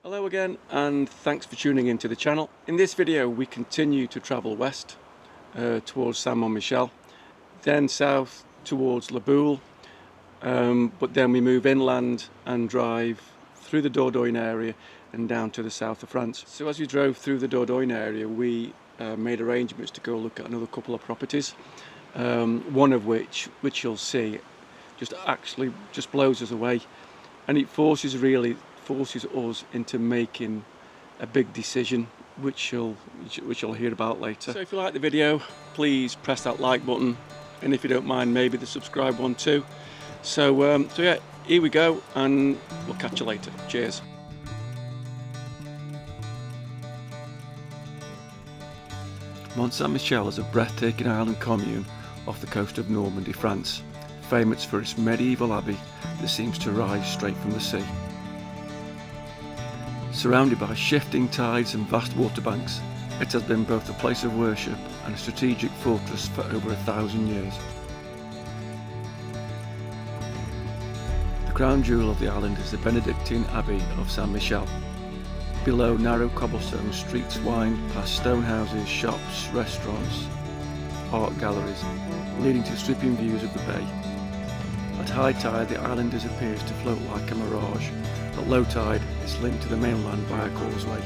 Hello again, and thanks for tuning into the channel. In this video we continue to travel west towards Saint-Michel, then south towards La Boule, but then we move inland and drive through the Dordogne area and down to the south of France. So as we drove through the Dordogne area, we made arrangements to go look at another couple of properties, one of which you'll see just blows us away, and it forces us into making a big decision, which you'll hear about later. So if you like the video, please press that like button, and if you don't mind, maybe the subscribe one too. So yeah, here we go, and we'll catch you later. Cheers. Mont Saint-Michel is a breathtaking island commune off the coast of Normandy, France, famous for its medieval abbey that seems to rise straight from the sea. Surrounded by shifting tides and vast waterbanks, it has been both a place of worship and a strategic fortress for over 1,000 years. The crown jewel of the island is the Benedictine Abbey of Saint-Michel. Below, narrow cobblestone streets wind past stone houses, shops, restaurants, art galleries, leading to sweeping views of the bay. At high tide, the island disappears to float like a mirage. At low tide, it's linked to the mainland by a causeway.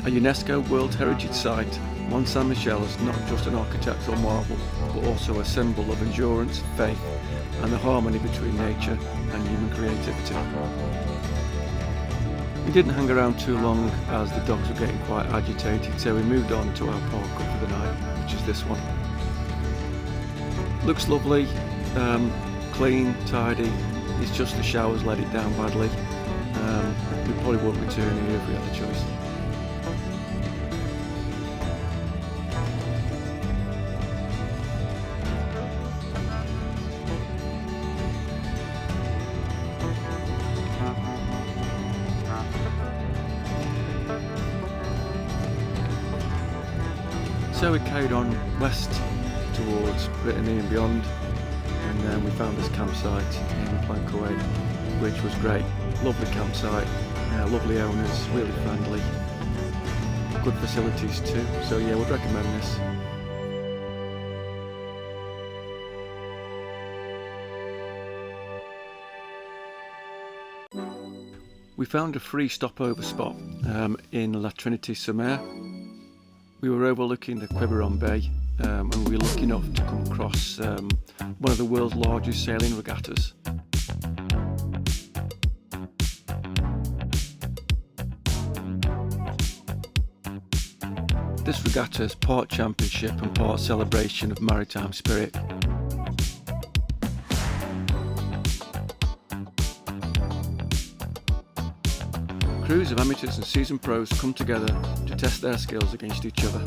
A UNESCO World Heritage Site, Mont Saint-Michel is not just an architectural marvel, but also a symbol of endurance, faith, and the harmony between nature and human creativity. We didn't hang around too long as the dogs were getting quite agitated, so we moved on to our park up for the night, which is this one. Looks lovely. Clean, tidy. It's just the showers let it down badly. We probably won't return here if we had the choice. So we carried on west towards Brittany and beyond, and then we found this campsite in Plancoët, which was great. Lovely campsite, lovely owners, really friendly, good facilities too, so yeah, would recommend this. We found a free stopover spot in La Trinité-sur-Mer. We were overlooking the Quiberon Bay, and we were lucky enough to come across one of the world's largest sailing regattas. This regatta is part championship and part celebration of maritime spirit. Crews of amateurs and seasoned pros come together to test their skills against each other.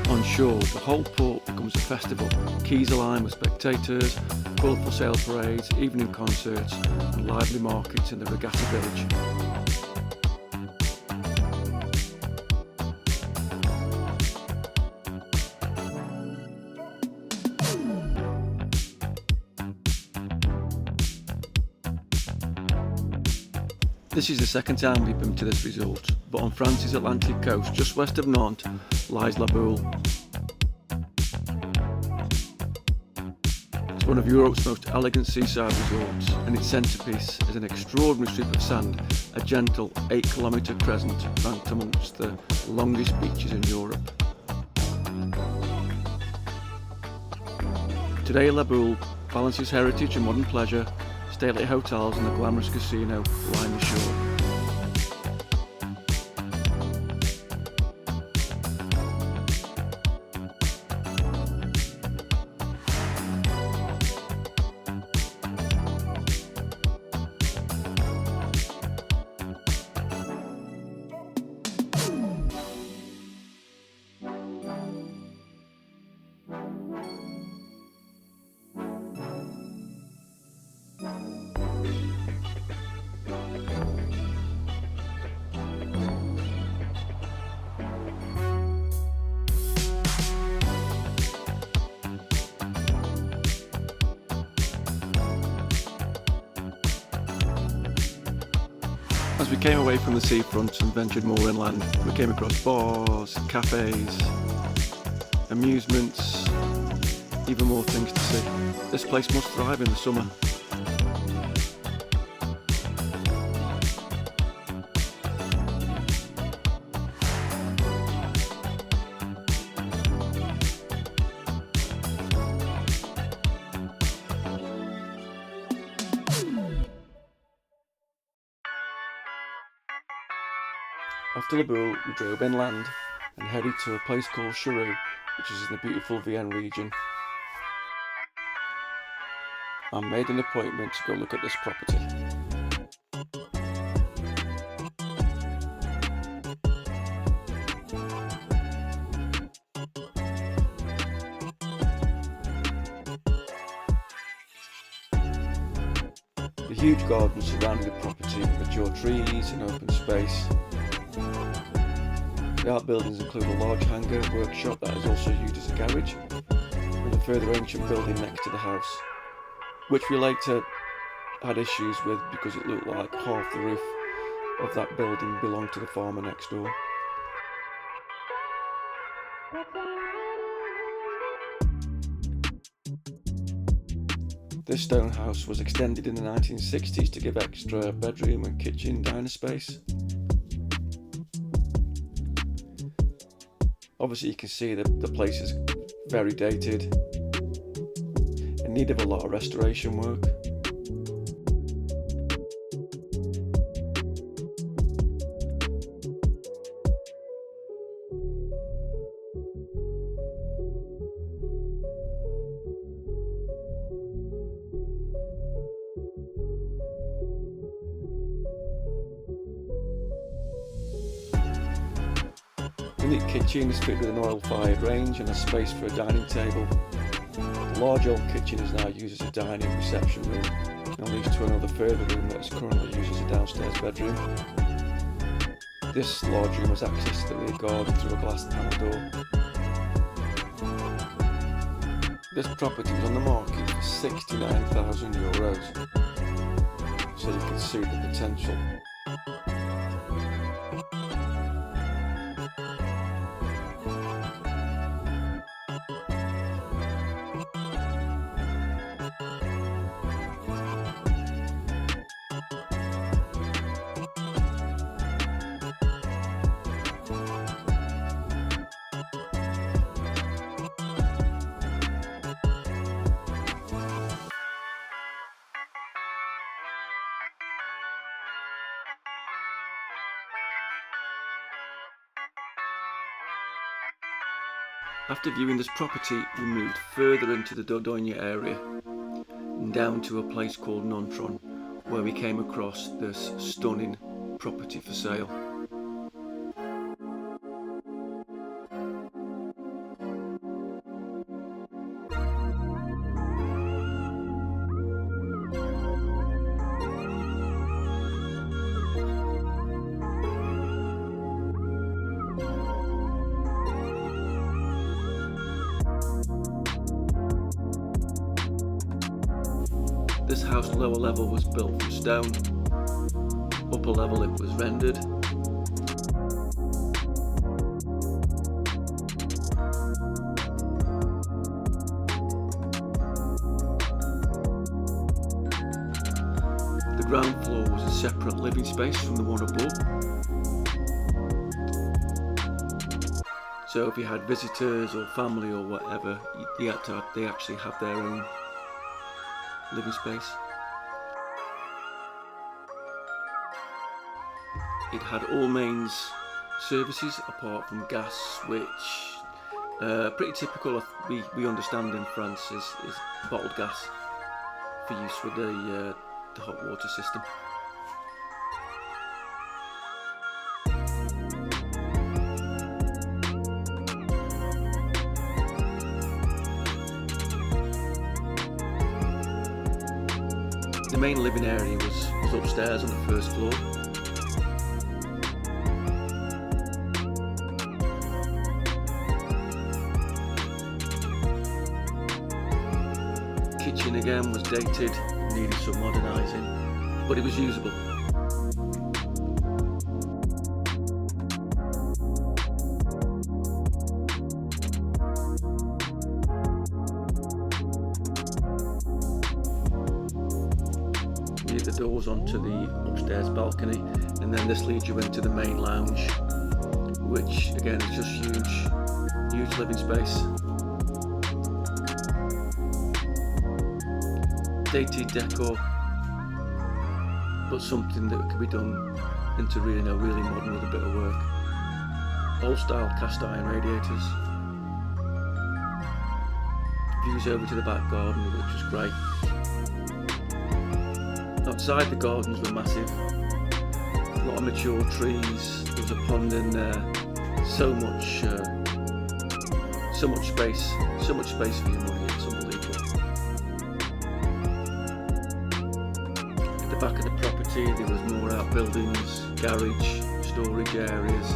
On shore, the whole port becomes a festival. Quays aligned with spectators, colourful sail parades, evening concerts, and lively markets in the regatta village. This is the second time we've been to this resort, but on France's Atlantic coast, just west of Nantes, lies La Boule. It's one of Europe's most elegant seaside resorts, and its centrepiece is an extraordinary strip of sand, a gentle 8-kilometre crescent ranked amongst the longest beaches in Europe. Today La Boule balances heritage and modern pleasure. Stately hotels and a glamorous casino line the shore. we came away from the seafront and ventured more inland, we came across bars, cafes, amusements, even more things to see. This place must thrive in the summer. After Laboule, we drove inland and headed to a place called Charroux, which is in the beautiful Vienne region. I made an appointment to go look at this property. The huge garden surrounding the property with mature trees and open space. The outbuildings include a large hangar workshop that is also used as a garage, with a further ancient building next to the house, which we later had issues with because it looked like half the roof of that building belonged to the farmer next door. This stone house was extended in the 1960s to give extra bedroom and kitchen diner space. Obviously you can see that the place is very dated, in need of a lot of restoration work. The neat kitchen is fitted with an oil-fired range and a space for a dining table. The large old kitchen is now used as a dining reception room and leads to another further room that is currently used as a downstairs bedroom. This large room has access to the rear garden through a glass panel door. This property was on the market for €69,000, so you can see the potential. After viewing this property, we moved further into the Dordogne area and down to a place called Nontron, where we came across this stunning property for sale. This house lower level was built from stone, upper level it was rendered. The ground floor was a separate living space from the one above. So if you had visitors or family or whatever, they actually have their own living space. It had all mains services apart from gas, which pretty typical, we understand in France, is bottled gas for use with the hot water system. The main living area was upstairs on the first floor. Kitchen again was dated, needed some modernising, but it was usable. doors onto the upstairs balcony, and then this leads you into the main lounge, which again is just huge living space. Dated decor, but something that can be done into really modern with a bit of work. Old style cast iron radiators. Views over to the back garden, which was great. Outside, the gardens were massive. A lot of mature trees. There was a pond in there. So much space. So much space for your money. It's unbelievable. At the back of the property, there was more outbuildings, garage, storage areas.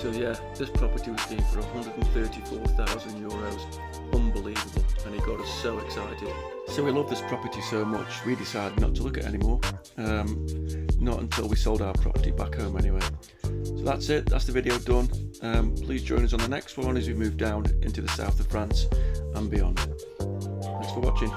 So yeah, this property was being for €134,000. Unbelievable, and it got us so excited. So we love this property so much, we decided not to look at it anymore. Not until we sold our property back home anyway. So that's it, that's the video done. Please join us on the next one as we move down into the south of France and beyond. Thanks for watching.